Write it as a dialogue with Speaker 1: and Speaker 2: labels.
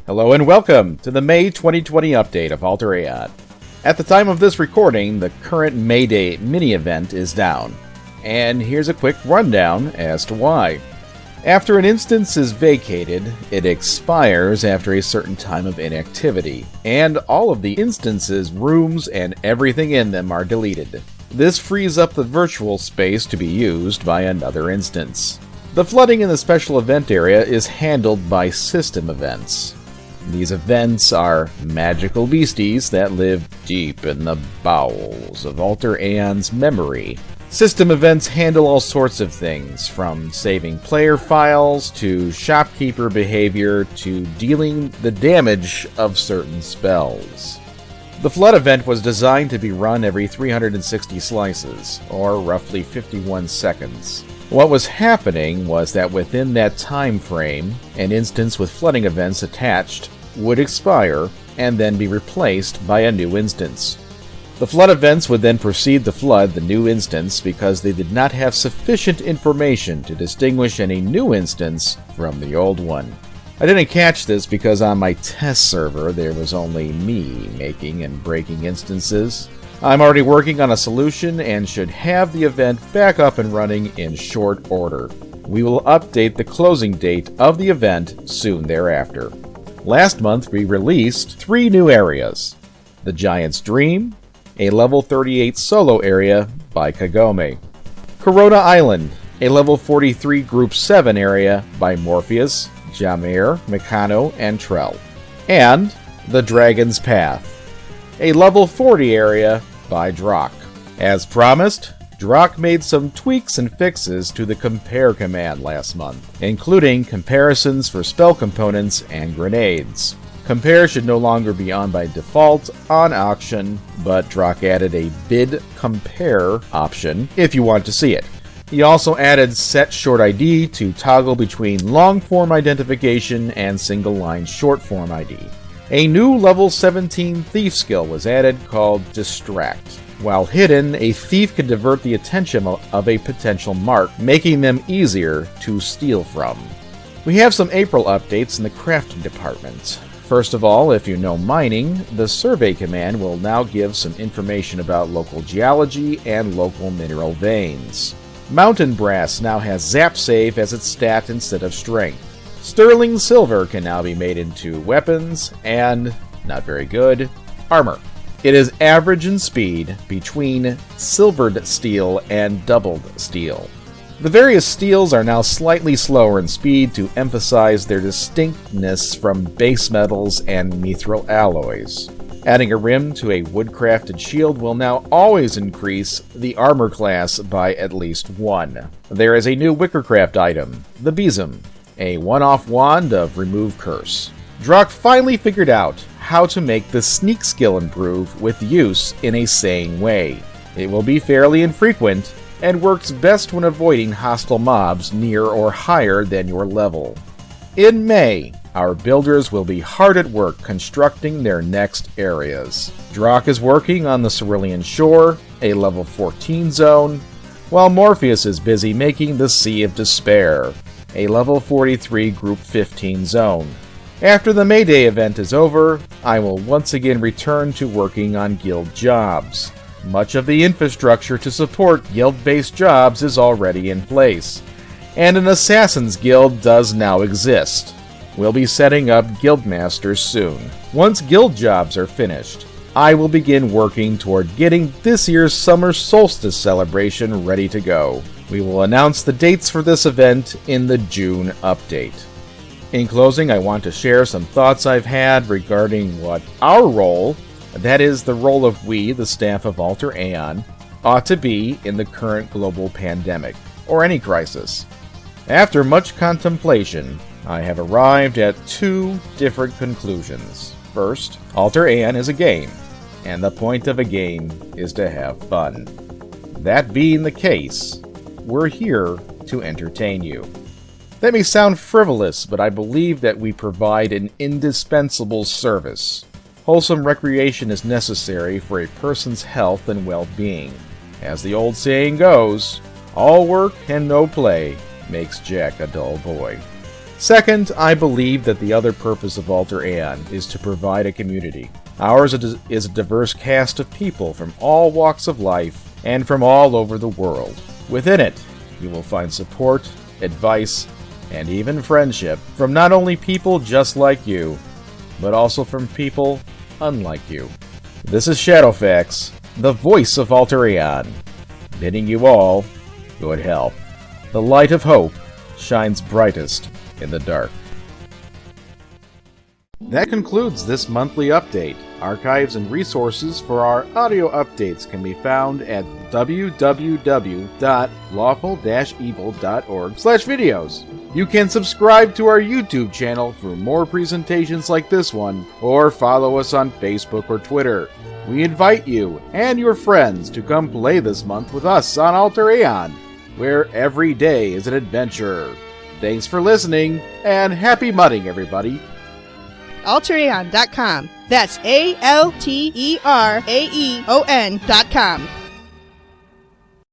Speaker 1: Hello and welcome to the May 2020 update of Alter Aeon. At the time of this recording, the current Mayday mini-event is down. And here's a quick rundown as to why. After an instance is vacated, it expires after a certain time of inactivity, and all of the instances, rooms, and everything in them are deleted. This frees up the virtual space to be used by another instance. The flooding in the special event area is handled by system events. These events are magical beasties that live deep in the bowels of Alter Aeon's memory. System events handle all sorts of things, from saving player files, to shopkeeper behavior, to dealing the damage of certain spells. The Flood event was designed to be run every 360 slices, or roughly 51 seconds. What was happening was that within that time frame, an instance with flooding events attached would expire and then be replaced by a new instance. The flood events would then proceed to flood the new instance because they did not have sufficient information to distinguish any new instance from the old one. I didn't catch this because on my test server there was only me making and breaking instances. I'm already working on a solution and should have the event back up and running in short order. We will update the closing date of the event soon thereafter. Last month we released 3 new areas. The Giant's Dream, a level 38 solo area by Kagome. Corona Island, a level 43 group 7 area by Morpheus, Jameer, Mikano, and Trell. And The Dragon's Path, a level 40 area by Drock. As promised, Drock made some tweaks and fixes to the compare command last month, including comparisons for spell components and grenades. Compare should no longer be on by default on auction, but Drock added a bid compare option if you want to see it. He also added set short ID to toggle between long form identification and single line short form ID. A new level 17 thief skill was added called Distract. While hidden, a thief can divert the attention of a potential mark, making them easier to steal from. We have some April updates in the crafting department. First of all, if you know mining, the survey command will now give some information about local geology and local mineral veins. Mountain brass now has zap save as its stat instead of strength. Sterling silver can now be made into weapons and, not very good, armor. It is average in speed between silvered steel and doubled steel. The various steels are now slightly slower in speed to emphasize their distinctness from base metals and mithril alloys. Adding a rim to a wood-crafted shield will now always increase the armor class by at least 1. There is a new wickercraft item, the Besom, a one-off wand of Remove Curse. Drock finally figured out how to make the sneak skill improve with use in a sane way. It will be fairly infrequent and works best when avoiding hostile mobs near or higher than your level. In May, our builders will be hard at work constructing their next areas. Drock is working on the Cerulean Shore, a level 14 zone, while Morpheus is busy making the Sea of Despair, a level 43 group 15 zone. After the Mayday event is over, I will once again return to working on guild jobs. Much of the infrastructure to support guild-based jobs is already in place, and an Assassin's Guild does now exist. We'll be setting up Guildmasters soon. Once guild jobs are finished, I will begin working toward getting this year's Summer Solstice celebration ready to go. We will announce the dates for this event in the June update. In closing, I want to share some thoughts I've had regarding what our role, that is the role of we, the staff of Alter Aeon, ought to be in the current global pandemic, or any crisis. After much contemplation, I have arrived at 2 different conclusions. First, Alter Aeon is a game, and the point of a game is to have fun. That being the case, we're here to entertain you. That may sound frivolous, but I believe that we provide an indispensable service. Wholesome recreation is necessary for a person's health and well-being. As the old saying goes, all work and no play makes Jack a dull boy. Second, I believe that the other purpose of Alter Aeon is to provide a community. Ours is a diverse cast of people from all walks of life and from all over the world. Within it, you will find support, advice, and even friendship from not only people just like you, but also from people unlike you. This is Shadowfax, the voice of Alter Aeon, bidding you all good health. The light of hope shines brightest in the dark. That concludes this monthly update. Archives and resources for our audio updates can be found at www.lawful-evil.org/videos. You can subscribe to our YouTube channel for more presentations like this one, or follow us on Facebook or Twitter. We invite you and your friends to come play this month with us on Alter Aeon, where every day is an adventure. Thanks for listening, and happy mudding, everybody.
Speaker 2: AlterAeon.com. That's ALTERAEON.com.